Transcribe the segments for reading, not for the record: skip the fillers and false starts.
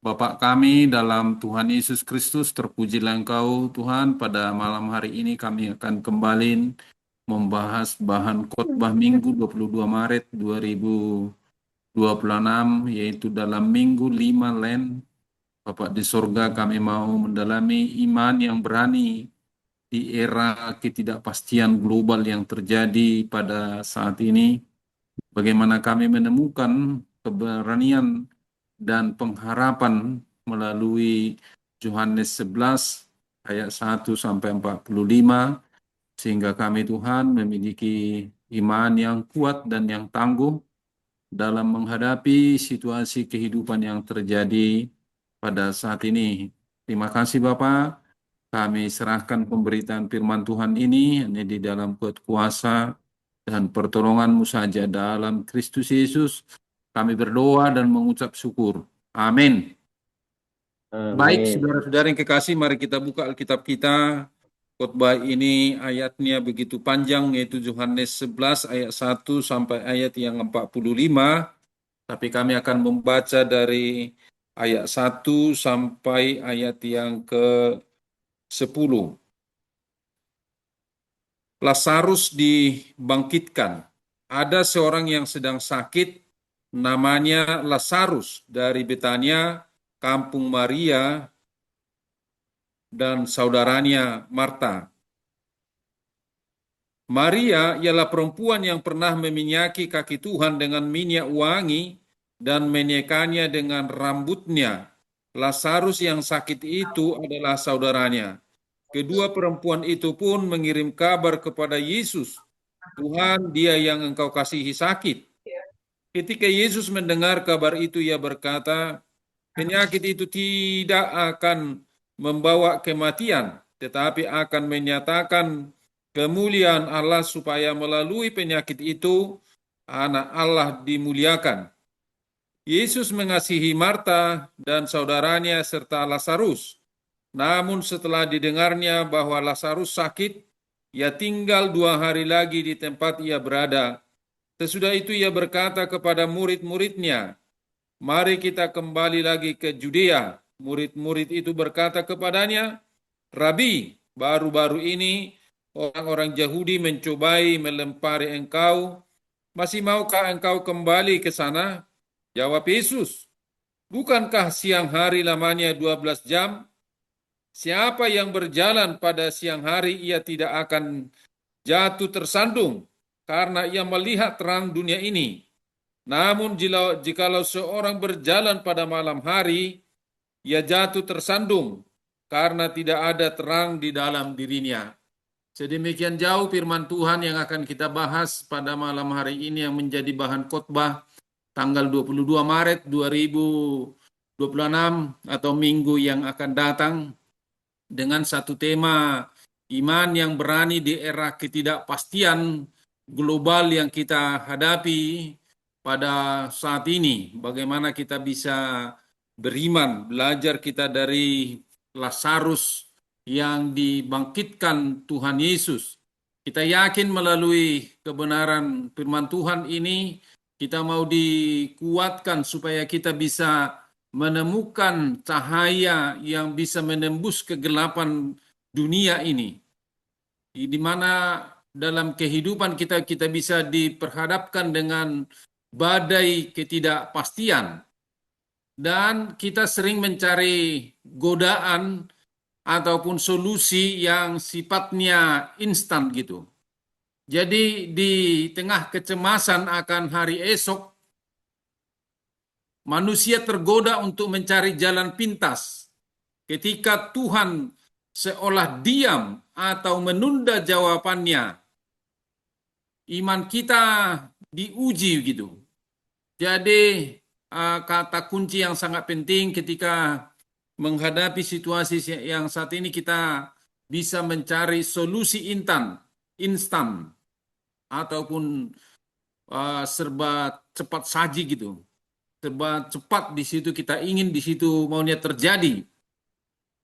Bapak kami dalam Tuhan Yesus Kristus, terpujilah Engkau Tuhan. Pada malam hari ini kami akan kembali membahas bahan khotbah Minggu 22 Maret 2026, yaitu dalam Minggu 5 Len. Bapak di sorga, kami mau mendalami iman yang berani di era ketidakpastian global yang terjadi pada saat ini. Bagaimana kami menemukan keberanian dan pengharapan melalui Yohanes 11 ayat 1 sampai 45, sehingga kami Tuhan memiliki iman yang kuat dan yang tangguh dalam menghadapi situasi kehidupan yang terjadi pada saat ini. Terima kasih Bapak. Kami serahkan pemberitaan firman Tuhan ini hanya di dalam kuasa dan pertolongan-Mu saja dalam Kristus Yesus. Kami berdoa dan mengucap syukur. Amin. Baik, Amin. saudara-saudara yang kekasih, mari kita buka Alkitab kita. Khotbah ini ayatnya begitu panjang, yaitu Yohanes 11 ayat 1 sampai ayat yang 45. Tapi kami akan membaca dari ayat 1 sampai ayat yang ke-10. Lazarus dibangkitkan. Ada seorang yang sedang sakit, namanya Lazarus dari Betania, kampung Maria dan saudaranya Marta. Maria ialah perempuan yang pernah meminyaki kaki Tuhan dengan minyak wangi dan menyekannya dengan rambutnya. Lazarus yang sakit itu adalah saudaranya. Kedua perempuan itu pun mengirim kabar kepada Yesus, Tuhan, dia yang engkau kasihi sakit. Ketika Yesus mendengar kabar itu, ia berkata, penyakit itu tidak akan membawa kematian, tetapi akan menyatakan kemuliaan Allah supaya melalui penyakit itu, anak Allah dimuliakan. Yesus mengasihi Marta dan saudaranya serta Lazarus. Namun setelah didengarnya bahwa Lazarus sakit, ia tinggal 2 hari lagi di tempat ia berada. Sesudah itu ia berkata kepada murid-muridnya, mari kita kembali lagi ke Judea. Murid-murid itu berkata kepadanya, Rabi, baru-baru ini orang-orang Yahudi mencobai melempari engkau. Masih maukah engkau kembali ke sana? Jawab Yesus, bukankah siang hari lamanya 12 jam? Siapa yang berjalan pada siang hari, ia tidak akan jatuh tersandung, karena ia melihat terang dunia ini. Namun jikalau seorang berjalan pada malam hari, ia jatuh tersandung, karena tidak ada terang di dalam dirinya. Sedemikian jauh firman Tuhan yang akan kita bahas pada malam hari ini, yang menjadi bahan khotbah tanggal 22 Maret 2026 atau minggu yang akan datang, dengan satu tema, iman yang berani di era ketidakpastian global yang kita hadapi pada saat ini. Bagaimana kita bisa beriman, belajar kita dari Lazarus yang dibangkitkan Tuhan Yesus. Kita yakin melalui kebenaran firman Tuhan ini, kita mau dikuatkan supaya kita bisa menemukan cahaya yang bisa menembus kegelapan dunia ini, di mana dalam kehidupan kita bisa diperhadapkan dengan badai ketidakpastian, dan kita sering mencari godaan ataupun solusi yang sifatnya instan gitu. Jadi di tengah kecemasan akan hari esok, manusia tergoda untuk mencari jalan pintas. Ketika Tuhan seolah diam atau menunda jawabannya, iman kita diuji gitu. Jadi kata kunci yang sangat penting ketika menghadapi situasi yang saat ini, kita bisa mencari solusi instan ataupun serba cepat saji gitu. Serba cepat di situ kita ingin, di situ maunya terjadi.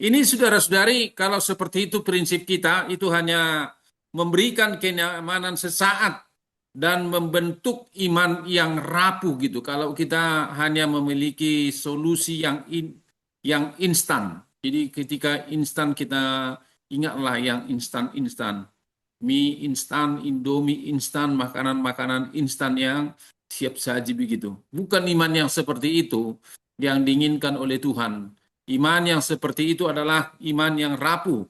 Ini saudara-saudari, kalau seperti itu prinsip kita, itu hanya memberikan kenyamanan sesaat dan membentuk iman yang rapuh gitu. Kalau kita hanya memiliki solusi yang yang instan. Jadi ketika instan kita ingatlah yang instan-instan. Mie instan, Indomie instan, makanan-makanan instan yang siap saji begitu. Bukan iman yang seperti itu yang diinginkan oleh Tuhan. Iman yang seperti itu adalah iman yang rapuh.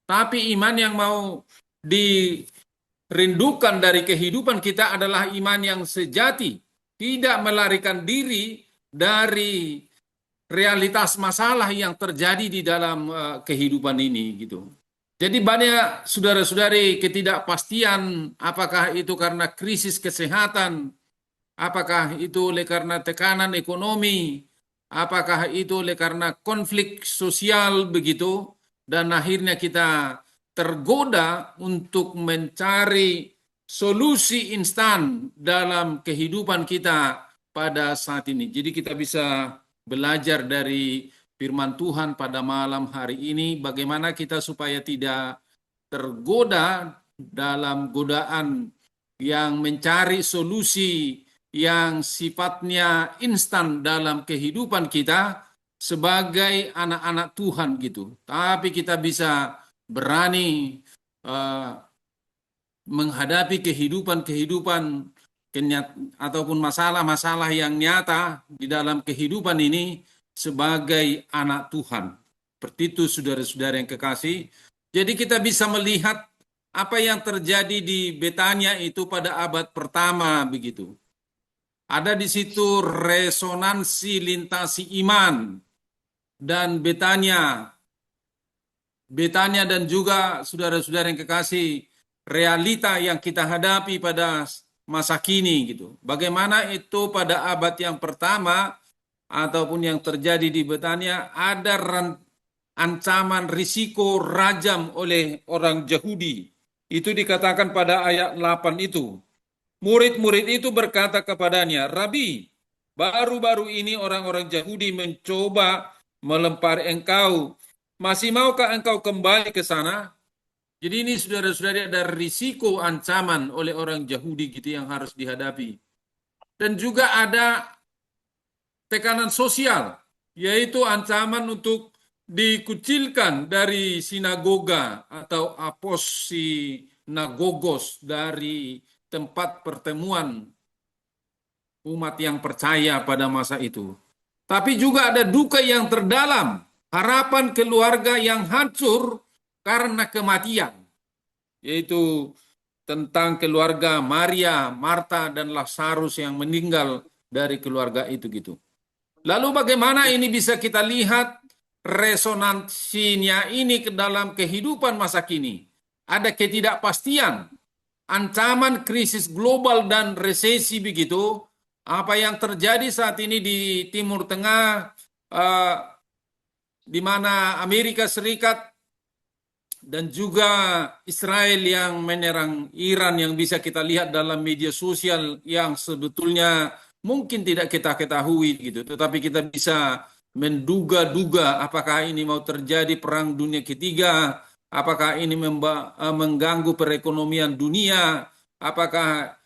Tapi iman yang mau dirindukan dari kehidupan kita adalah iman yang sejati. Tidak melarikan diri dari realitas masalah yang terjadi di dalam kehidupan ini gitu. Jadi banyak saudara-saudari ketidakpastian, apakah itu karena krisis kesehatan, apakah itu oleh karena tekanan ekonomi, apakah itu oleh karena konflik sosial begitu, dan akhirnya kita tergoda untuk mencari solusi instan dalam kehidupan kita pada saat ini. Jadi kita bisa belajar dari firman Tuhan pada malam hari ini, bagaimana kita supaya tidak tergoda dalam godaan yang mencari solusi yang sifatnya instan dalam kehidupan kita sebagai anak-anak Tuhan gitu. Tapi kita bisa berani menghadapi kehidupan-kehidupan ataupun masalah-masalah yang nyata di dalam kehidupan ini sebagai anak Tuhan. Seperti itu saudara-saudara yang kekasih. Jadi kita bisa melihat apa yang terjadi di Betania itu pada abad pertama begitu. Ada di situ resonansi lintasi iman dan Betania dan juga saudara-saudara yang kekasih, realita yang kita hadapi pada masa kini gitu. Bagaimana itu pada abad yang pertama ataupun yang terjadi di Betania ada ancaman risiko rajam oleh orang Yahudi. Itu dikatakan pada ayat 8 itu. Murid-murid itu berkata kepadanya, Rabi, baru-baru ini orang-orang Yahudi mencoba melempari engkau. Masih maukah engkau kembali ke sana? Jadi ini saudara-saudari ada risiko ancaman oleh orang Yahudi gitu yang harus dihadapi. Dan juga ada tekanan sosial, yaitu ancaman untuk dikucilkan dari sinagoga atau aposinagogos dari tempat pertemuan umat yang percaya pada masa itu. Tapi juga ada duka yang terdalam, harapan keluarga yang hancur karena kematian, yaitu tentang keluarga Maria, Marta, dan Lazarus yang meninggal dari keluarga itu gitu. Lalu bagaimana ini bisa kita lihat resonansinya ini ke dalam kehidupan masa kini? Ada ketidakpastian, ancaman krisis global dan resesi begitu. Apa yang terjadi saat ini di Timur Tengah, di mana Amerika Serikat dan juga Israel yang menyerang Iran yang bisa kita lihat dalam media sosial yang sebetulnya mungkin tidak kita ketahui gitu, tetapi kita bisa menduga-duga apakah ini mau terjadi perang dunia ketiga, apakah ini mengganggu perekonomian dunia, apakah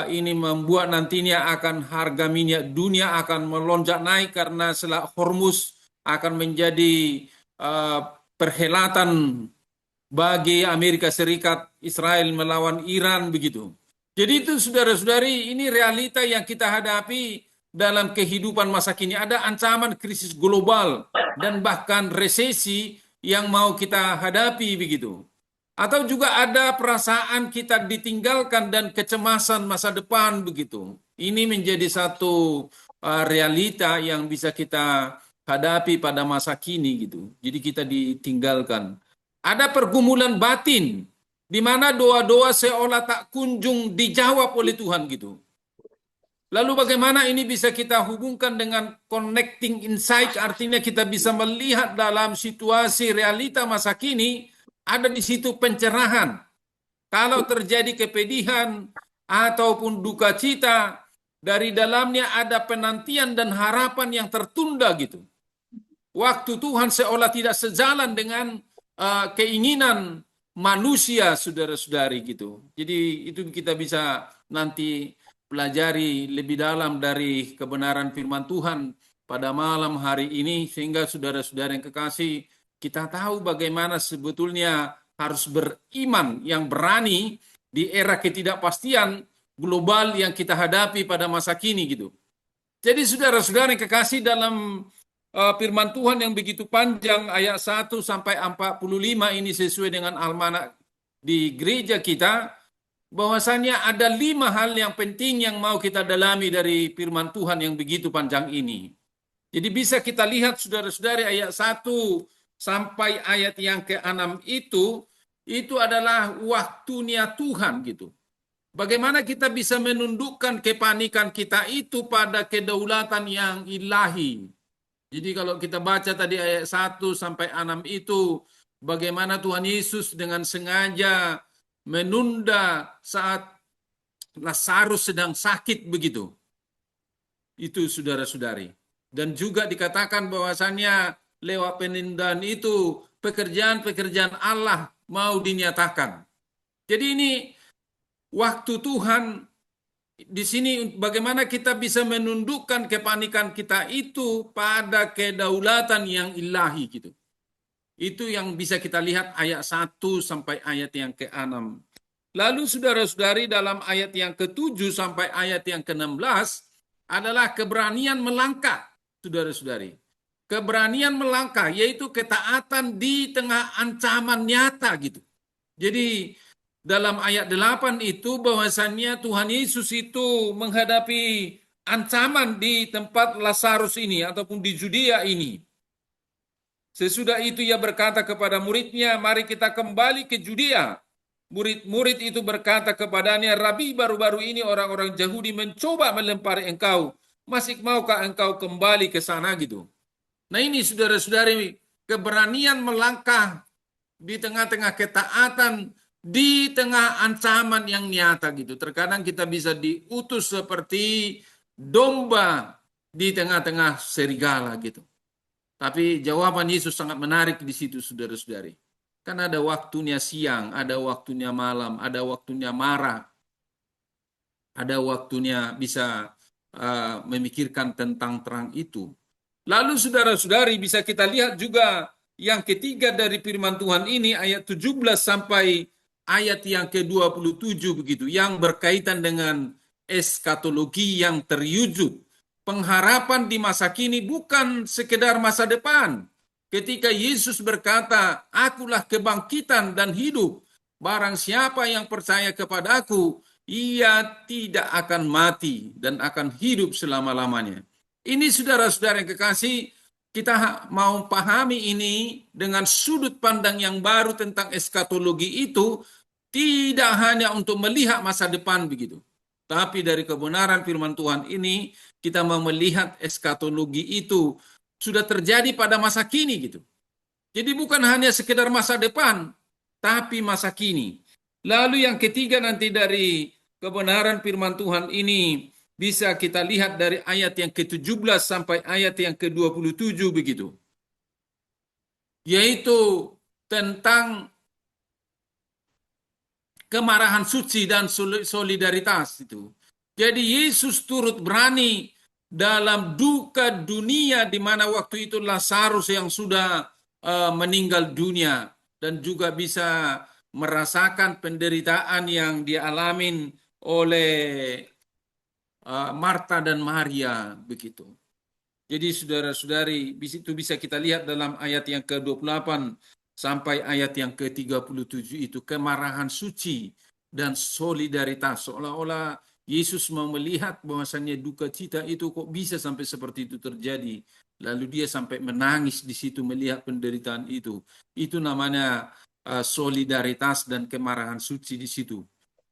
ini membuat nantinya akan harga minyak dunia akan melonjak naik karena Selat Hormuz akan menjadi perhelatan bagi Amerika Serikat, Israel melawan Iran begitu. Jadi itu saudara-saudari, ini realita yang kita hadapi dalam kehidupan masa kini. Ada ancaman krisis global dan bahkan resesi yang mau kita hadapi begitu. Atau juga ada perasaan kita ditinggalkan dan kecemasan masa depan begitu. Ini menjadi satu realita yang bisa kita hadapi pada masa kini gitu. Jadi kita ditinggalkan. Ada pergumulan batin di mana doa-doa seolah tak kunjung dijawab oleh Tuhan gitu. Lalu bagaimana ini bisa kita hubungkan dengan connecting insight, artinya kita bisa melihat dalam situasi realita masa kini, ada di situ pencerahan. Kalau terjadi kepedihan ataupun duka cita, dari dalamnya ada penantian dan harapan yang tertunda gitu. Waktu Tuhan seolah tidak sejalan dengan keinginan manusia, saudara-saudari gitu. Jadi itu kita bisa nanti pelajari lebih dalam dari kebenaran firman Tuhan pada malam hari ini, sehingga saudara-saudara yang kekasih, kita tahu bagaimana sebetulnya harus beriman yang berani di era ketidakpastian global yang kita hadapi pada masa kini gitu. Jadi saudara-saudara yang kekasih, dalam firman Tuhan yang begitu panjang ayat 1 sampai 45 ini sesuai dengan almanak di gereja kita, bahwasanya ada 5 hal yang penting yang mau kita dalami dari firman Tuhan yang begitu panjang ini. Jadi bisa kita lihat saudara-saudari, ayat 1 sampai ayat yang ke-6 itu adalah waktunya Tuhan gitu. Bagaimana kita bisa menundukkan kepanikan kita itu pada kedaulatan yang ilahi. Jadi kalau kita baca tadi ayat 1 sampai 6 itu, bagaimana Tuhan Yesus dengan sengaja menunda saat Lazarus sedang sakit begitu. Itu saudara-saudari. Dan juga dikatakan bahwasannya lewat penundaan itu pekerjaan-pekerjaan Allah mau dinyatakan. Jadi ini waktu Tuhan. Di sini bagaimana kita bisa menundukkan kepanikan kita itu pada kedaulatan yang ilahi gitu. Itu yang bisa kita lihat ayat 1 sampai ayat yang ke-6. Lalu saudara-saudari, dalam ayat yang ke-7 sampai ayat yang ke-16 adalah keberanian melangkah, saudara-saudari. Keberanian melangkah yaitu ketaatan di tengah ancaman nyata gitu. Jadi dalam ayat 8 itu bahwasannya Tuhan Yesus itu menghadapi ancaman di tempat Lazarus ini ataupun di Judea ini. Sesudah itu ia berkata kepada muridnya, mari kita kembali ke Judea. Murid-murid itu berkata kepadanya, Rabi, baru-baru ini orang-orang Yahudi mencoba melempari engkau. Masih maukah engkau kembali ke sana gitu? Nah ini saudara-saudari, keberanian melangkah di tengah-tengah ketaatan, di tengah ancaman yang nyata gitu. Terkadang kita bisa diutus seperti domba di tengah-tengah serigala gitu. Tapi jawaban Yesus sangat menarik di situ, saudara-saudari. Kan ada waktunya siang, ada waktunya malam, ada waktunya marah, ada waktunya bisa memikirkan tentang terang itu. Lalu saudara-saudari bisa kita lihat juga yang ketiga dari firman Tuhan ini, ayat 17 sampai ayat yang ke-27 begitu, yang berkaitan dengan eskatologi yang terwujud. Pengharapan di masa kini bukan sekedar masa depan. Ketika Yesus berkata, akulah kebangkitan dan hidup. Barang siapa yang percaya kepadaku, ia tidak akan mati dan akan hidup selama-lamanya. Ini saudara-saudara yang kekasih, kita mau pahami ini dengan sudut pandang yang baru tentang eskatologi itu, tidak hanya untuk melihat masa depan begitu. Tapi dari kebenaran firman Tuhan ini, kita mau melihat eskatologi itu sudah terjadi pada masa kini gitu. Jadi bukan hanya sekedar masa depan, tapi masa kini. Lalu yang ketiga nanti dari kebenaran firman Tuhan ini, bisa kita lihat dari ayat yang ke-17 sampai ayat yang ke-27 begitu. Yaitu tentang kemarahan suci dan solidaritas itu. Jadi Yesus turut berani dalam duka dunia di mana waktu itu Lazarus yang sudah meninggal dunia dan juga bisa merasakan penderitaan yang dialami oleh Marta dan Maria begitu. Jadi saudara-saudari, itu bisa kita lihat dalam ayat yang ke-28 sampai ayat yang ke-37 itu, kemarahan suci dan solidaritas. Seolah-olah Yesus mau melihat bahwasannya duka cita itu kok bisa sampai seperti itu terjadi. Lalu dia sampai menangis di situ melihat penderitaan itu. Itu namanya solidaritas dan kemarahan suci di situ.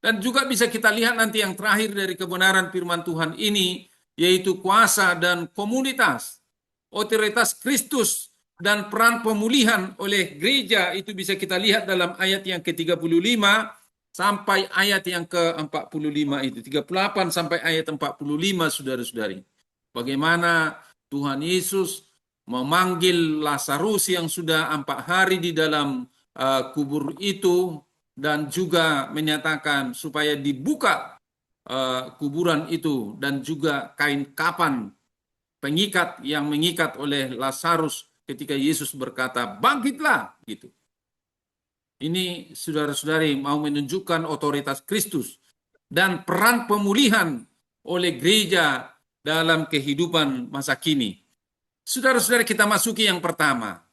Dan juga bisa kita lihat nanti yang terakhir dari kebenaran firman Tuhan ini, yaitu kuasa dan komunitas, otoritas Kristus dan peran pemulihan oleh gereja. Itu bisa kita lihat dalam ayat yang ke-35 sampai ayat yang ke-45 itu. 38 sampai ayat 45, saudara-saudari. Bagaimana Tuhan Yesus memanggil Lazarus yang sudah 4 hari di dalam kubur itu, dan juga menyatakan supaya dibuka kuburan itu dan juga kain kapan pengikat yang mengikat oleh Lazarus ketika Yesus berkata, "Bangkitlah," gitu. Ini saudara-saudari mau menunjukkan otoritas Kristus dan peran pemulihan oleh gereja dalam kehidupan masa kini. Saudara-saudari, kita masuki yang pertama.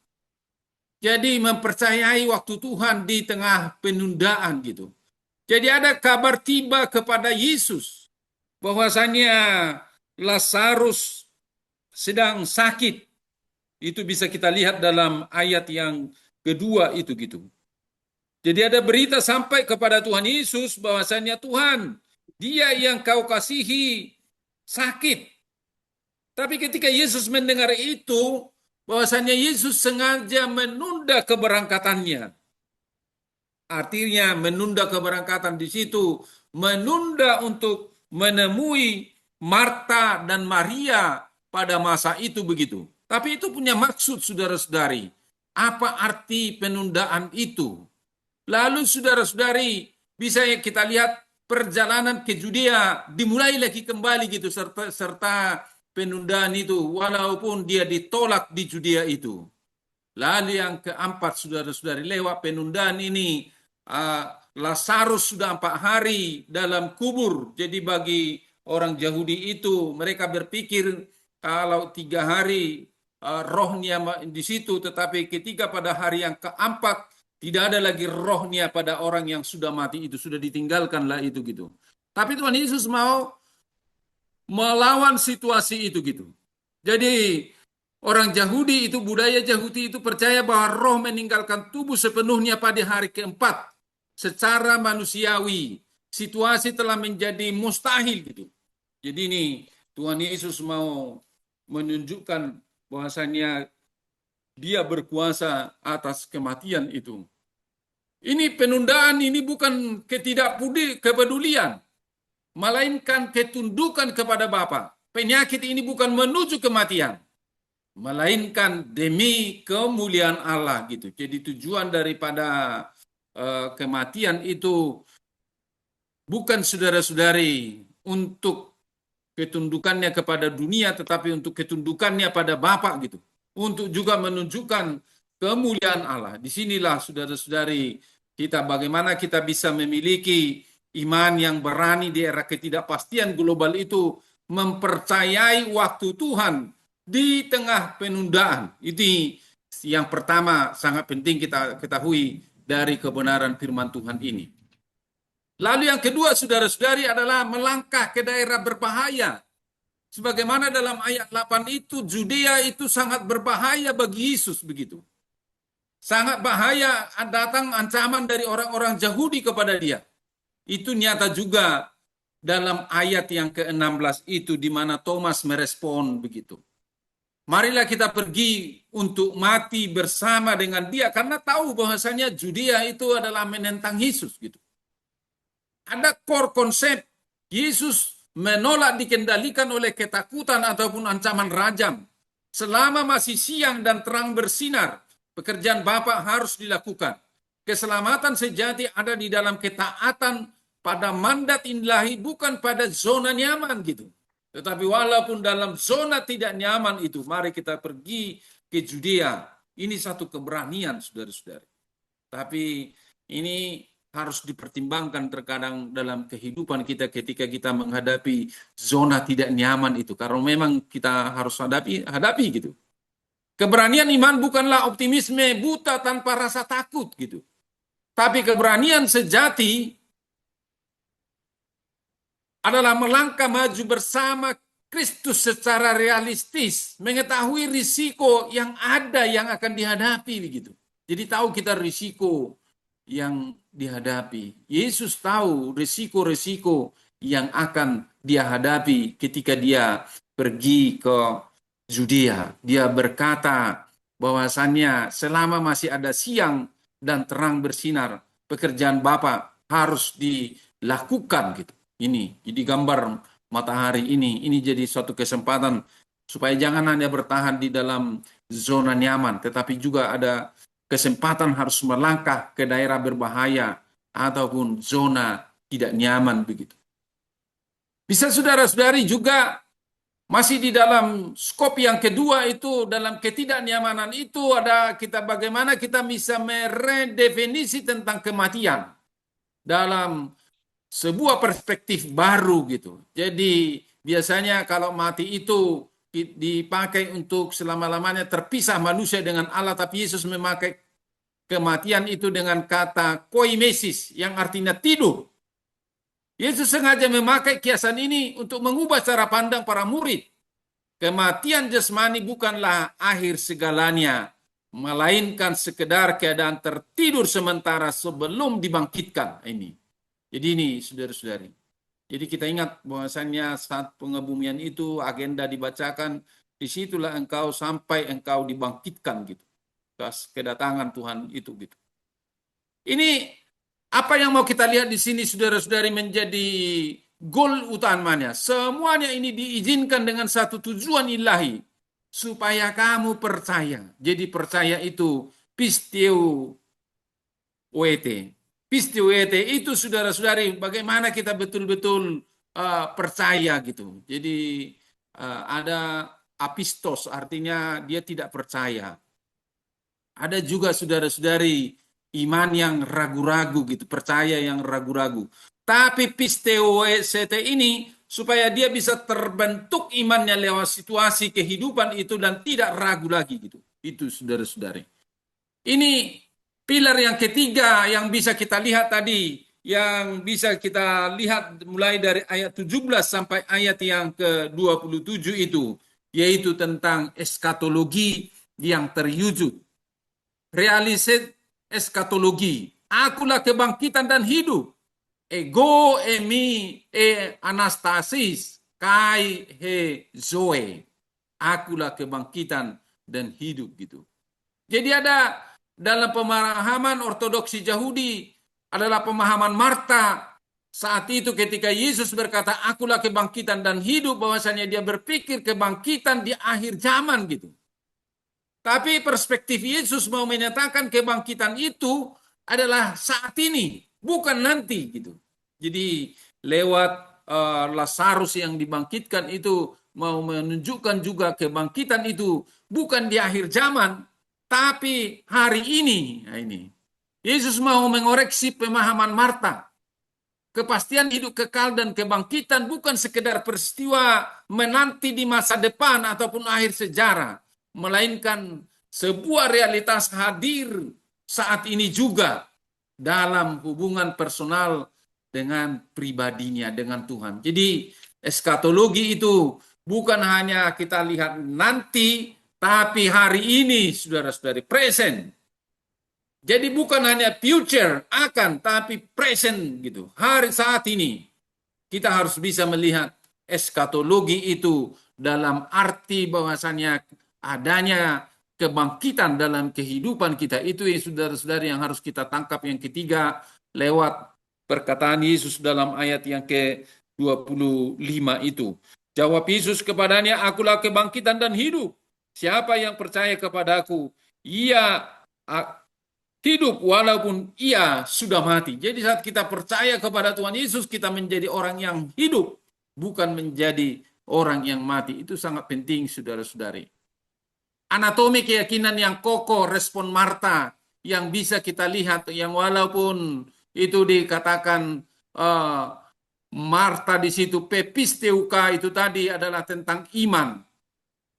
Jadi mempercayai waktu Tuhan di tengah penundaan gitu. Jadi ada kabar tiba kepada Yesus bahwasanya Lazarus sedang sakit. Itu bisa kita lihat dalam ayat yang kedua itu gitu. Jadi ada berita sampai kepada Tuhan Yesus bahwasanya Tuhan, dia yang kau kasihi sakit. Tapi ketika Yesus mendengar itu, bahwasanya Yesus sengaja menunda keberangkatannya. Artinya menunda keberangkatan di situ, menunda untuk menemui Marta dan Maria pada masa itu begitu. Tapi itu punya maksud, saudara-saudari. Apa arti penundaan itu? Lalu saudara-saudari, bisa kita lihat perjalanan ke Judea dimulai lagi kembali gitu serta penundaan itu walaupun dia ditolak di Judea itu. Lalu yang keempat, saudara-saudari, lewat penundaan ini Lazarus sudah 4 hari dalam kubur. Jadi bagi orang Yahudi itu mereka berpikir kalau 3 hari rohnya di situ, tetapi ketika pada hari yang keempat tidak ada lagi rohnya pada orang yang sudah mati itu, sudah ditinggalkanlah itu gitu. Tapi Tuhan Yesus mau melawan situasi itu gitu. Jadi orang Yahudi itu, budaya Yahudi itu percaya bahwa roh meninggalkan tubuh sepenuhnya pada hari keempat. Secara manusiawi, situasi telah menjadi mustahil gitu. Jadi ini Tuhan Yesus mau menunjukkan bahwasanya dia berkuasa atas kematian itu. Ini penundaan ini bukan ketidakpedulian, melainkan ketundukan kepada Bapa. Penyakit ini bukan menuju kematian, melainkan demi kemuliaan Allah gitu. Jadi tujuan daripada kematian itu bukan, saudara-saudari, untuk ketundukannya kepada dunia, tetapi untuk ketundukannya pada Bapa gitu. Untuk juga menunjukkan kemuliaan Allah. Disinilah, saudara-saudari, kita bagaimana kita bisa memiliki iman yang berani di era ketidakpastian global itu, mempercayai waktu Tuhan di tengah penundaan. Itu yang pertama sangat penting kita ketahui dari kebenaran firman Tuhan ini. Lalu yang kedua, saudara-saudari, adalah melangkah ke daerah berbahaya. Sebagaimana dalam ayat 8 itu, Judea itu sangat berbahaya bagi Yesus begitu. Sangat bahaya, datang ancaman dari orang-orang Yahudi kepada dia. Itu nyata juga dalam ayat yang ke-16 itu, di mana Thomas merespon begitu. Marilah kita pergi untuk mati bersama dengan dia, karena tahu bahwasanya Judea itu adalah menentang Yesus gitu. Ada core konsep Yesus menolak dikendalikan oleh ketakutan ataupun ancaman rajam. Selama masih siang dan terang bersinar, pekerjaan Bapa harus dilakukan. Keselamatan sejati ada di dalam ketaatan pada mandat ilahi, bukan pada zona nyaman gitu. Tetapi walaupun dalam zona tidak nyaman itu, mari kita pergi ke Judea. Ini satu keberanian, saudara-saudari. Tapi ini harus dipertimbangkan terkadang dalam kehidupan kita ketika kita menghadapi zona tidak nyaman itu. Karena memang kita harus hadapi gitu. Keberanian iman bukanlah optimisme buta tanpa rasa takut gitu. Tapi keberanian sejati adalah melangkah maju bersama Kristus secara realistis, mengetahui risiko yang ada yang akan dihadapi begitu. Jadi tahu kita risiko yang dihadapi. Yesus tahu risiko-risiko yang akan dia hadapi ketika dia pergi ke Judea. Dia berkata bahwasannya selama masih ada siang dan terang bersinar, pekerjaan Bapa harus dilakukan gitu. Ini jadi gambar matahari ini jadi suatu kesempatan supaya jangan hanya bertahan di dalam zona nyaman, tetapi juga ada kesempatan harus melangkah ke daerah berbahaya ataupun zona tidak nyaman begitu. Bisa saudara-saudari juga Masih di dalam skop yang kedua itu, dalam ketidaknyamanan itu ada kita bagaimana kita bisa meredefinisi tentang kematian dalam sebuah perspektif baru gitu. Jadi biasanya kalau mati itu dipakai untuk selama-lamanya terpisah manusia dengan Allah, tapi Yesus memakai kematian itu dengan kata koimesis yang artinya tidur. Yesus sengaja memakai kiasan ini untuk mengubah cara pandang para murid. Kematian jasmani bukanlah akhir segalanya, melainkan sekedar keadaan tertidur sementara sebelum dibangkitkan. Ini. Jadi ini, saudara-saudari. Jadi kita ingat bahwasannya saat pengebumian itu agenda dibacakan, disitulah engkau sampai engkau dibangkitkan gitu. Kedatangan Tuhan itu gitu. Ini apa yang mau kita lihat di sini saudara-saudari menjadi goal utamanya. Semuanya ini diizinkan dengan satu tujuan ilahi. Supaya kamu percaya. Jadi percaya itu pisteu wete. Pisteu wete itu saudara-saudari bagaimana kita betul-betul percaya gitu. Jadi ada apistos artinya dia tidak percaya. Ada juga saudara-saudari iman yang ragu-ragu gitu, percaya yang ragu-ragu. Tapi pisteuete ini supaya dia bisa terbentuk imannya lewat situasi kehidupan itu dan tidak ragu lagi gitu. Itu saudara-saudari. Ini pilar yang ketiga yang bisa kita lihat tadi, yang bisa kita lihat mulai dari ayat 17 sampai ayat yang ke-27 itu, yaitu tentang eskatologi yang terwujud. Realiset eskatologi. Akulah kebangkitan dan hidup. Ego emi anastasis kai he zoe. Akulah kebangkitan dan hidup gitu. Jadi ada dalam pemahaman ortodoksi Yahudi adalah pemahaman Marta. Saat itu ketika Yesus berkata akulah kebangkitan dan hidup, bahwasanya dia berpikir kebangkitan di akhir zaman gitu. Tapi perspektif Yesus mau menyatakan kebangkitan itu adalah saat ini, bukan nanti gitu. Jadi lewat Lazarus yang dibangkitkan itu mau menunjukkan juga kebangkitan itu bukan di akhir zaman, tapi hari ini. Nah, ini. Yesus mau mengoreksi pemahaman Marta. Kepastian hidup kekal dan kebangkitan bukan sekedar peristiwa menanti di masa depan ataupun akhir sejarah, melainkan sebuah realitas hadir saat ini juga dalam hubungan personal dengan pribadinya, dengan Tuhan. Jadi eskatologi itu bukan hanya kita lihat nanti, tapi hari ini, saudara-saudari, present. Jadi bukan hanya future akan, tapi present gitu. Hari saat ini kita harus bisa melihat eskatologi itu dalam arti bahwasannya adanya kebangkitan dalam kehidupan kita. Itu yang saudara-saudari yang harus kita tangkap. Yang ketiga lewat perkataan Yesus dalam ayat yang ke-25 itu. Jawab Yesus kepadanya, akulah kebangkitan dan hidup. Siapa yang percaya kepadaku, ia hidup walaupun ia sudah mati. Jadi saat kita percaya kepada Tuhan Yesus, kita menjadi orang yang hidup, bukan menjadi orang yang mati. Itu sangat penting, saudara-saudari. Anatomi keyakinan yang kokoh, respon Marta, yang bisa kita lihat, yang walaupun itu dikatakan Marta di situ, pepisteuka itu tadi adalah tentang iman,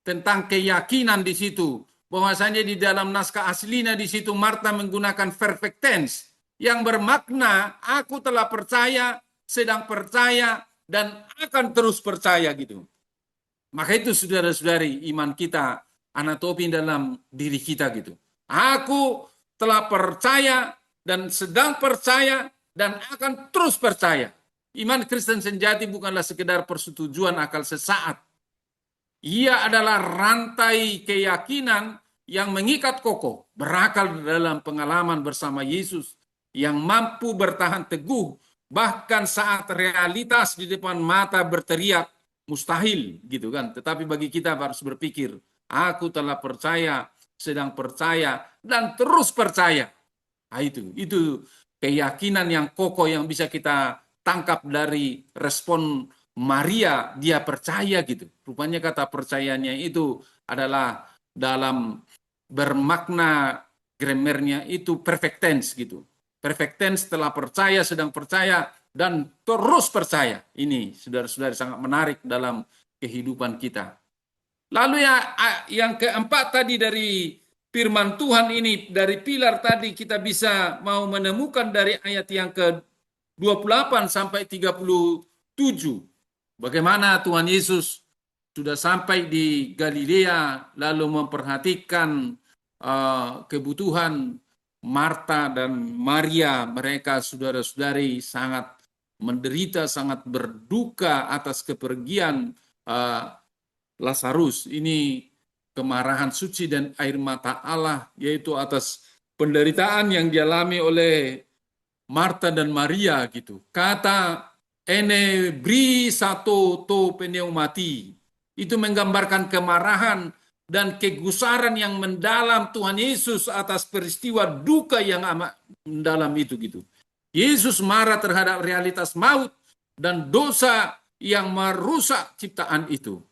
tentang keyakinan di situ. Bahwasanya di dalam naskah aslinya di situ Marta menggunakan perfect tense yang bermakna aku telah percaya, sedang percaya, dan akan terus percaya gitu. Maka itu saudara-saudari iman kita anatomi dalam diri kita gitu. Aku telah percaya dan sedang percaya dan akan terus percaya. Iman Kristen sejati bukanlah sekedar persetujuan akal sesaat. Ia adalah rantai keyakinan yang mengikat kokoh, berakal dalam pengalaman bersama Yesus, yang mampu bertahan teguh, bahkan saat realitas di depan mata berteriak, mustahil gitu kan. Tetapi bagi kita harus berpikir, aku telah percaya, sedang percaya, dan terus percaya. Nah, itu keyakinan yang kokoh yang bisa kita tangkap dari respon Maria dia percaya gitu. Rupanya kata percayanya itu adalah dalam bermakna grammarnya itu perfect tense gitu. Perfect tense setelah percaya, sedang percaya, dan terus percaya. Ini saudara-saudara sangat menarik dalam kehidupan kita. Lalu yang keempat tadi dari firman Tuhan ini, dari pilar tadi kita bisa mau menemukan dari ayat yang ke 28 sampai 37. Bagaimana Tuhan Yesus sudah sampai di Galilea lalu memperhatikan kebutuhan Marta dan Maria. Mereka saudara-saudari sangat menderita, sangat berduka atas kepergian Lazarus. Ini kemarahan suci dan air mata Allah, yaitu atas penderitaan yang dialami oleh Marta dan Maria gitu. Kata ene bri satu to pneumati itu menggambarkan kemarahan dan kegusaran yang mendalam Tuhan Yesus atas peristiwa duka yang amat mendalam itu gitu. Yesus marah terhadap realitas maut dan dosa yang merusak ciptaan itu.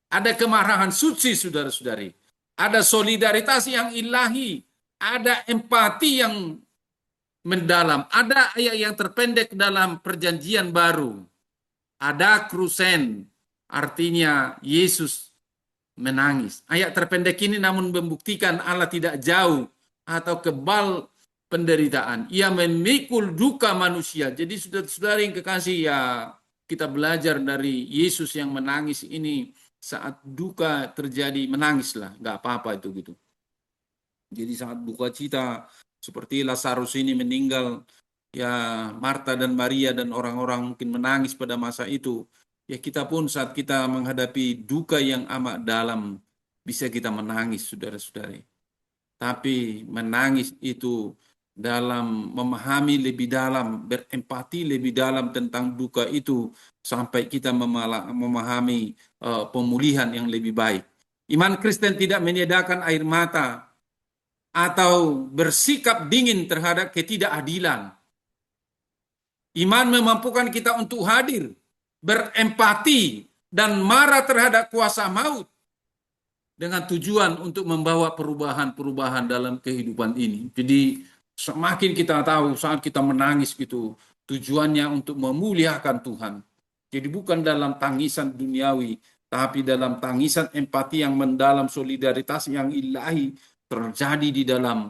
Ada kemarahan suci, saudara-saudari. Ada solidaritas yang ilahi. Ada empati yang mendalam. Ada ayat yang terpendek dalam perjanjian baru. Ada krusen, artinya Yesus menangis. Ayat terpendek ini namun membuktikan Allah tidak jauh atau kebal penderitaan. Ia memikul duka manusia. Jadi saudara-saudari yang kekasih, ya kita belajar dari Yesus yang menangis ini. Saat duka terjadi, menangislah, nggak apa-apa itu gitu. Jadi saat duka cita seperti Lazarus ini meninggal, ya Marta dan Maria dan orang-orang mungkin menangis pada masa itu. Ya kita pun saat kita menghadapi duka yang amat dalam bisa kita menangis, saudara-saudari. Tapi menangis itu dalam memahami lebih dalam, berempati lebih dalam tentang duka itu sampai kita memahami pemulihan yang lebih baik. Iman Kristen tidak menyediakan air mata atau bersikap dingin terhadap ketidakadilan. Iman memampukan kita untuk hadir, berempati, dan marah terhadap kuasa maut dengan tujuan untuk membawa perubahan-perubahan dalam kehidupan ini. Jadi semakin kita tahu saat kita menangis gitu, tujuannya untuk memuliakan Tuhan. Jadi bukan dalam tangisan duniawi, tapi dalam tangisan empati yang mendalam, solidaritas yang ilahi terjadi di dalam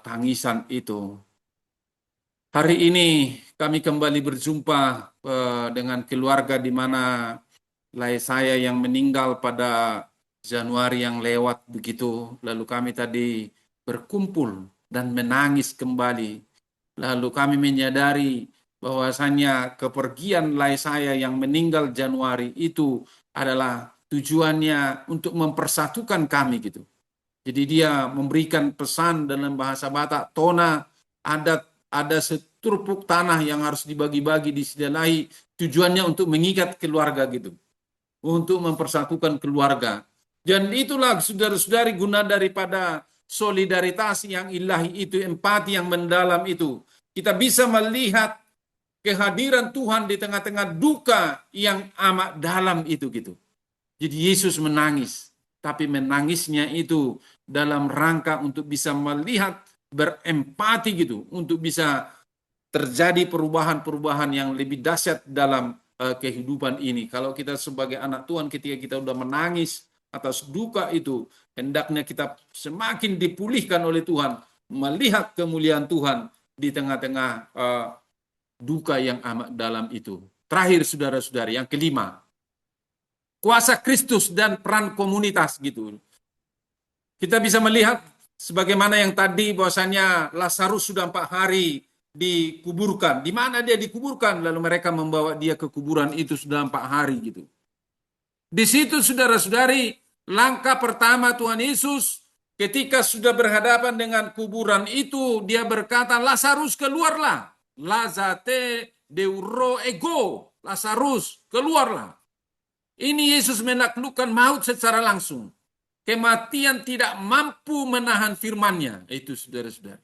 tangisan itu. Hari ini kami kembali berjumpa dengan keluarga di mana saya yang meninggal pada Januari yang lewat begitu. Lalu kami tadi berkumpul dan menangis kembali. Lalu kami menyadari bahwasannya kepergian saya yang meninggal Januari itu adalah tujuannya untuk mempersatukan kami gitu. Jadi dia memberikan pesan dalam bahasa Batak, tona ada seturpuk tanah yang harus dibagi-bagi di sisi lain, tujuannya untuk mengikat keluarga gitu. Untuk mempersatukan keluarga. Dan itulah saudara-saudari guna daripada solidaritas yang ilahi itu, empati yang mendalam itu. Kita bisa melihat kehadiran Tuhan di tengah-tengah duka yang amat dalam itu gitu. Jadi Yesus menangis, tapi menangisnya itu dalam rangka untuk bisa melihat, berempati gitu, untuk bisa terjadi perubahan-perubahan yang lebih dahsyat dalam kehidupan ini. Kalau kita sebagai anak Tuhan, ketika kita sudah menangis atas duka itu, hendaknya kita semakin dipulihkan oleh Tuhan, melihat kemuliaan Tuhan di tengah-tengah duka yang amat dalam itu. Terakhir saudara-saudari, yang kelima, kuasa Kristus dan peran komunitas gitu. Kita bisa melihat sebagaimana yang tadi bahwasannya Lazarus sudah 4 hari dikuburkan. Di mana dia dikuburkan? Lalu mereka membawa dia ke kuburan itu sudah 4 hari gitu. Di situ saudara-saudari, langkah pertama Tuhan Yesus ketika sudah berhadapan dengan kuburan itu, dia berkata, Lazarus keluarlah. Lazate deuro ego. Lazarus keluarlah. Ini Yesus menaklukkan maut secara langsung. Kematian tidak mampu menahan firman-Nya. Itu saudara-saudara.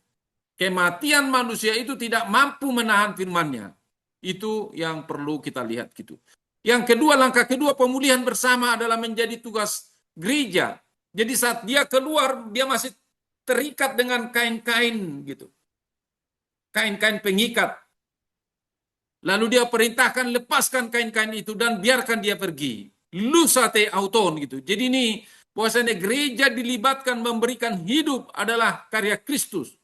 Kematian manusia itu tidak mampu menahan firman-Nya. Itu yang perlu kita lihat gitu. Yang kedua, langkah kedua pemulihan bersama adalah menjadi tugas gereja. Jadi saat dia keluar, dia masih terikat dengan kain-kain gitu. Kain-kain pengikat. Lalu dia perintahkan lepaskan kain-kain itu dan biarkan dia pergi. Lusate auton gitu. Jadi ini bahwasanya gereja dilibatkan memberikan hidup adalah karya Kristus.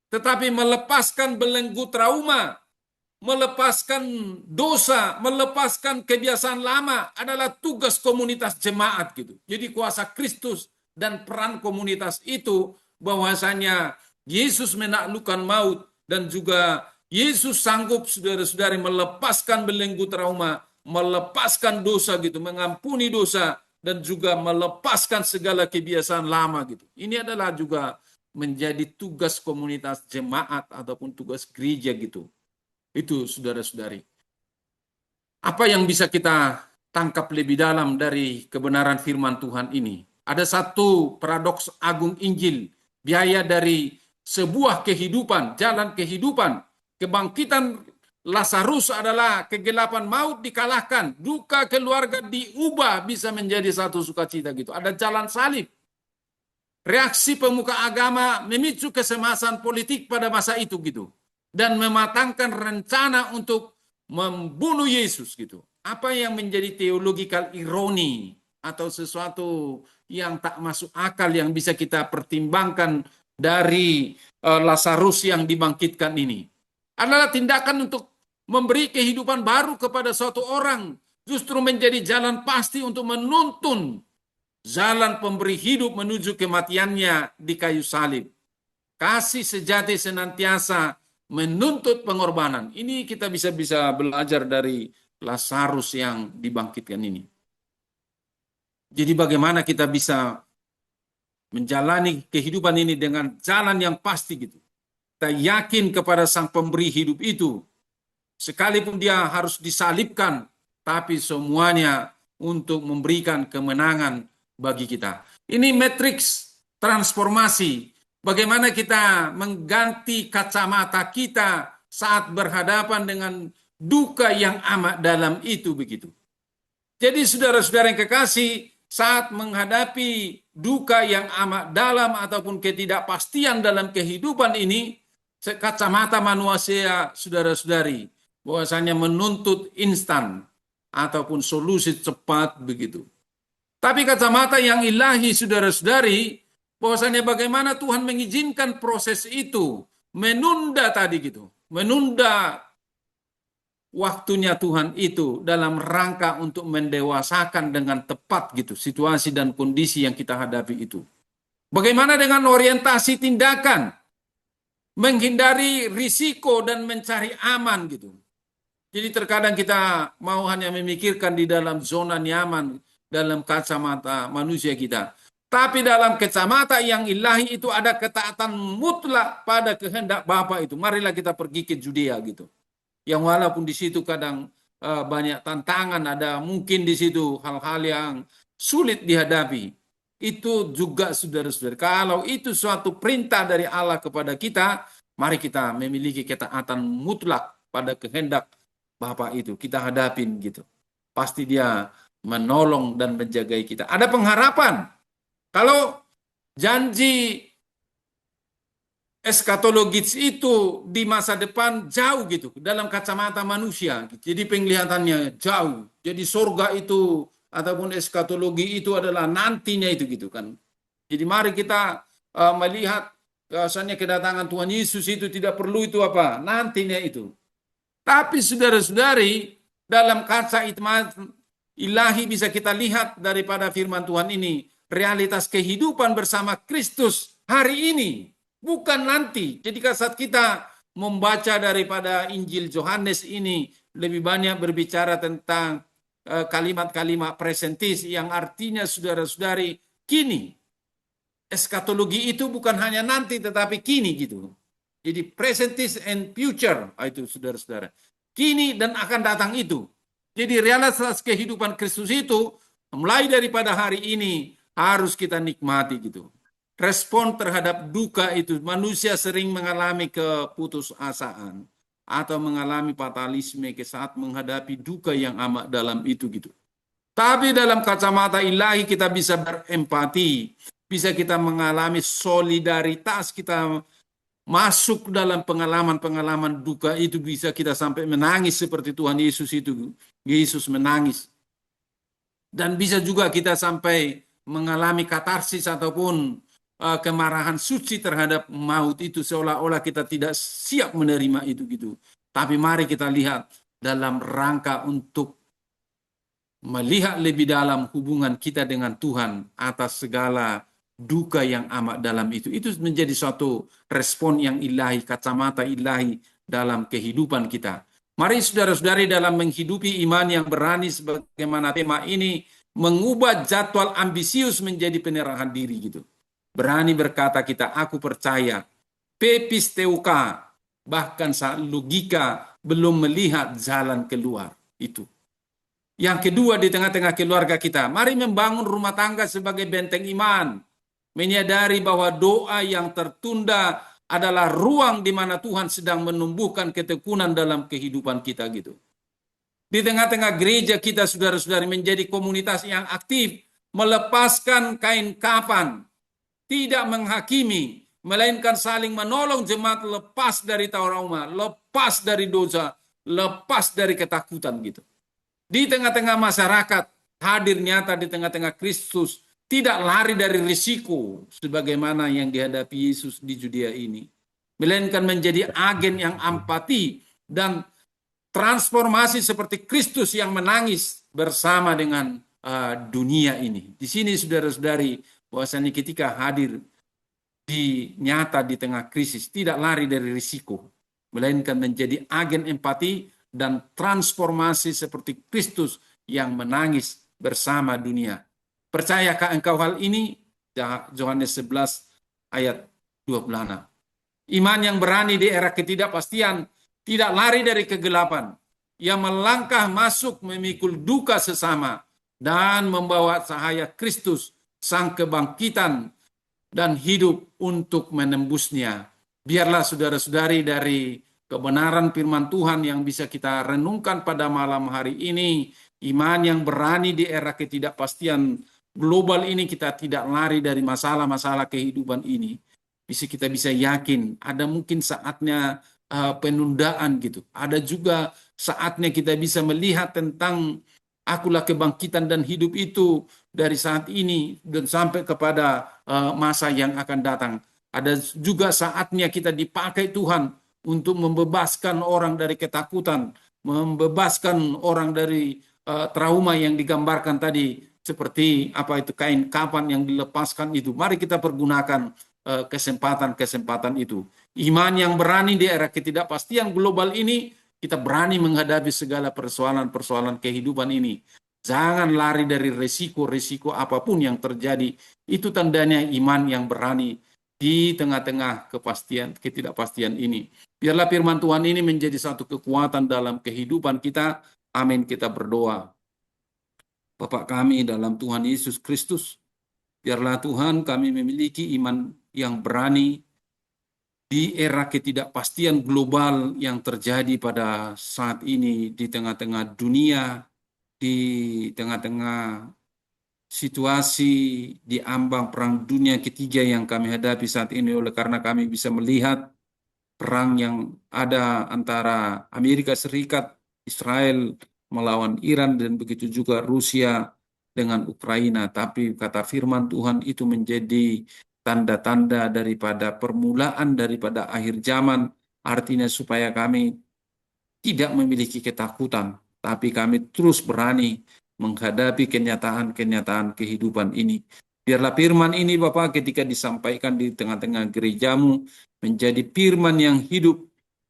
Tetapi melepaskan belenggu trauma, melepaskan dosa, melepaskan kebiasaan lama adalah tugas komunitas jemaat gitu. Jadi kuasa Kristus dan peran komunitas itu bahwasanya Yesus menaklukkan maut dan juga Yesus sanggup saudara-saudari melepaskan belenggu trauma, melepaskan dosa gitu, mengampuni dosa dan juga melepaskan segala kebiasaan lama gitu. Ini adalah juga menjadi tugas komunitas jemaat ataupun tugas gereja gitu. Itu saudara-saudari. Apa yang bisa kita tangkap lebih dalam dari kebenaran firman Tuhan ini? Ada satu paradoks agung Injil, biaya dari sebuah kehidupan, jalan kehidupan. Kebangkitan Lazarus adalah kegelapan maut dikalahkan, duka keluarga diubah bisa menjadi satu sukacita gitu. Ada jalan salib. Reaksi pemuka agama memicu kesemasan politik pada masa itu gitu. Dan mematangkan rencana untuk membunuh Yesus gitu. Apa yang menjadi theological ironi atau sesuatu yang tak masuk akal yang bisa kita pertimbangkan dari Lazarus yang dibangkitkan ini adalah tindakan untuk memberi kehidupan baru kepada suatu orang, justru menjadi jalan pasti untuk menuntun jalan pemberi hidup menuju kematiannya di kayu salib. Kasih sejati senantiasa menuntut pengorbanan. Ini kita bisa belajar dari Lazarus yang dibangkitkan ini. Jadi bagaimana kita bisa menjalani kehidupan ini dengan jalan yang pasti gitu. Kita yakin kepada sang pemberi hidup itu. Sekalipun dia harus disalibkan, tapi semuanya untuk memberikan kemenangan bagi kita. Ini matriks transformasi. Bagaimana kita mengganti kacamata kita saat berhadapan dengan duka yang amat dalam itu begitu. Jadi saudara-saudara yang kekasih, saat menghadapi duka yang amat dalam ataupun ketidakpastian dalam kehidupan ini, kacamata manusia saudara-saudari bahwasanya menuntut instan ataupun solusi cepat begitu. Tapi kacamata yang ilahi saudara-saudari bahwasanya bagaimana Tuhan mengizinkan proses itu, menunda tadi gitu, menunda waktunya Tuhan itu dalam rangka untuk mendewasakan dengan tepat gitu situasi dan kondisi yang kita hadapi itu. Bagaimana dengan orientasi tindakan? Menghindari risiko dan mencari aman gitu. Jadi terkadang kita mau hanya memikirkan di dalam zona nyaman dalam kacamata manusia kita. Tapi dalam kacamata yang ilahi itu ada ketaatan mutlak pada kehendak Bapa itu. Marilah kita pergi ke Judea gitu. Yang walaupun di situ kadang banyak tantangan, ada mungkin di situ hal-hal yang sulit dihadapi. Itu juga saudara-saudara. Kalau itu suatu perintah dari Allah kepada kita, mari kita memiliki ketaatan mutlak pada kehendak Bapa itu. Kita hadapin gitu. Pasti dia menolong dan menjagai kita. Ada pengharapan. Kalau janji eskatologis itu di masa depan jauh gitu dalam kacamata manusia. Jadi penglihatannya jauh. Jadi surga itu ataupun eskatologi itu adalah nantinya itu gitu kan. Jadi mari kita melihat bahwasanya kedatangan Tuhan Yesus itu tidak perlu itu apa nantinya itu. Tapi saudara-saudari dalam kaca hikmat ilahi bisa kita lihat daripada firman Tuhan ini realitas kehidupan bersama Kristus hari ini. Bukan nanti. Jadi saat kita membaca daripada Injil Yohanes ini lebih banyak berbicara tentang kalimat-kalimat presentis yang artinya saudara-saudari kini. Eskatologi itu bukan hanya nanti tetapi kini gitu. Jadi presentis and future itu saudara-saudara. Kini dan akan datang itu. Jadi realitas kehidupan Kristus itu mulai daripada hari ini harus kita nikmati gitu. Respon terhadap duka itu manusia sering mengalami keputusasaan. atau mengalami fatalisme ke saat menghadapi duka yang amat dalam itu gitu. Tapi dalam kacamata ilahi kita bisa berempati, bisa kita mengalami solidaritas, kita masuk dalam pengalaman-pengalaman duka itu, bisa kita sampai menangis seperti Tuhan Yesus itu. Yesus menangis. Dan bisa juga kita sampai mengalami katarsis ataupun kemarahan suci terhadap maut itu, seolah-olah kita tidak siap menerima itu gitu. Tapi mari kita lihat dalam rangka untuk melihat lebih dalam hubungan kita dengan Tuhan atas segala duka yang amat dalam itu. Itu menjadi suatu respon yang ilahi, kacamata ilahi dalam kehidupan kita. Mari saudara-saudari dalam menghidupi iman yang berani sebagaimana tema ini, mengubah jadwal ambisius menjadi penyerahan diri gitu. Berani berkata kita, aku percaya. Pepisteuka, bahkan saat logika belum melihat jalan keluar itu. Yang kedua, di tengah-tengah keluarga kita, mari membangun rumah tangga sebagai benteng iman. Menyadari bahwa doa yang tertunda adalah ruang di mana Tuhan sedang menumbuhkan ketekunan dalam kehidupan kita gitu. Di tengah-tengah gereja kita, saudara-saudari, menjadi komunitas yang aktif, melepaskan kain kapan, tidak menghakimi, melainkan saling menolong jemaat lepas dari trauma, lepas dari dosa, lepas dari ketakutan gitu. Di tengah-tengah masyarakat, hadir nyata di tengah-tengah Kristus, tidak lari dari risiko sebagaimana yang dihadapi Yesus di Judea ini, melainkan menjadi agen yang empati dan transformasi seperti Kristus yang menangis bersama dengan dunia ini. Di sini saudara-saudari, bahwasanya ketika hadir nyata di tengah krisis, tidak lari dari risiko, melainkan menjadi agen empati dan transformasi seperti Kristus yang menangis bersama dunia. Percayakah engkau hal ini? Yohanes 11 ayat 26. Iman yang berani di era ketidakpastian, tidak lari dari kegelapan, yang melangkah masuk memikul duka sesama dan membawa cahaya Kristus, sang kebangkitan dan hidup untuk menembusnya. Biarlah saudara-saudari dari kebenaran firman Tuhan yang bisa kita renungkan pada malam hari ini, iman yang berani di era ketidakpastian global ini, kita tidak lari dari masalah-masalah kehidupan ini. Kita bisa yakin ada mungkin saatnya penundaan gitu. Ada juga saatnya kita bisa melihat tentang akulah kebangkitan dan hidup itu dari saat ini dan sampai kepada masa yang akan datang. Ada juga saatnya kita dipakai Tuhan untuk membebaskan orang dari ketakutan, membebaskan orang dari trauma yang digambarkan tadi, seperti apa itu kain kapan yang dilepaskan itu. Mari kita pergunakan kesempatan-kesempatan itu. Iman yang berani di era ketidakpastian global ini, kita berani menghadapi segala persoalan-persoalan kehidupan ini. Jangan lari dari resiko-resiko apapun yang terjadi. Itu tandanya iman yang berani di tengah-tengah ketidakpastian ini. Biarlah firman Tuhan ini menjadi satu kekuatan dalam kehidupan kita. Amin, kita berdoa. Bapa kami dalam Tuhan Yesus Kristus, biarlah Tuhan kami memiliki iman yang berani di era ketidakpastian global yang terjadi pada saat ini di tengah-tengah dunia, di tengah-tengah situasi di ambang perang dunia ketiga yang kami hadapi saat ini, oleh karena kami bisa melihat perang yang ada antara Amerika Serikat, Israel melawan Iran, dan begitu juga Rusia dengan Ukraina. Tapi kata firman Tuhan itu menjadi tanda-tanda daripada permulaan daripada akhir zaman, artinya supaya kami tidak memiliki ketakutan, tapi kami terus berani menghadapi kenyataan-kenyataan kehidupan ini. Biarlah firman ini Bapak ketika disampaikan di tengah-tengah gerejamu menjadi firman yang hidup,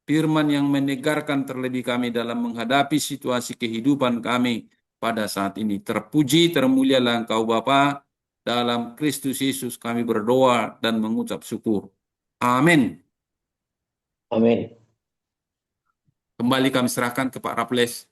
firman yang menegarkan terlebih kami dalam menghadapi situasi kehidupan kami pada saat ini. Terpuji, termulialah Engkau Bapa, dalam Kristus Yesus kami berdoa dan mengucap syukur. Amin. Amin. Kembali kami serahkan ke Pak Raples.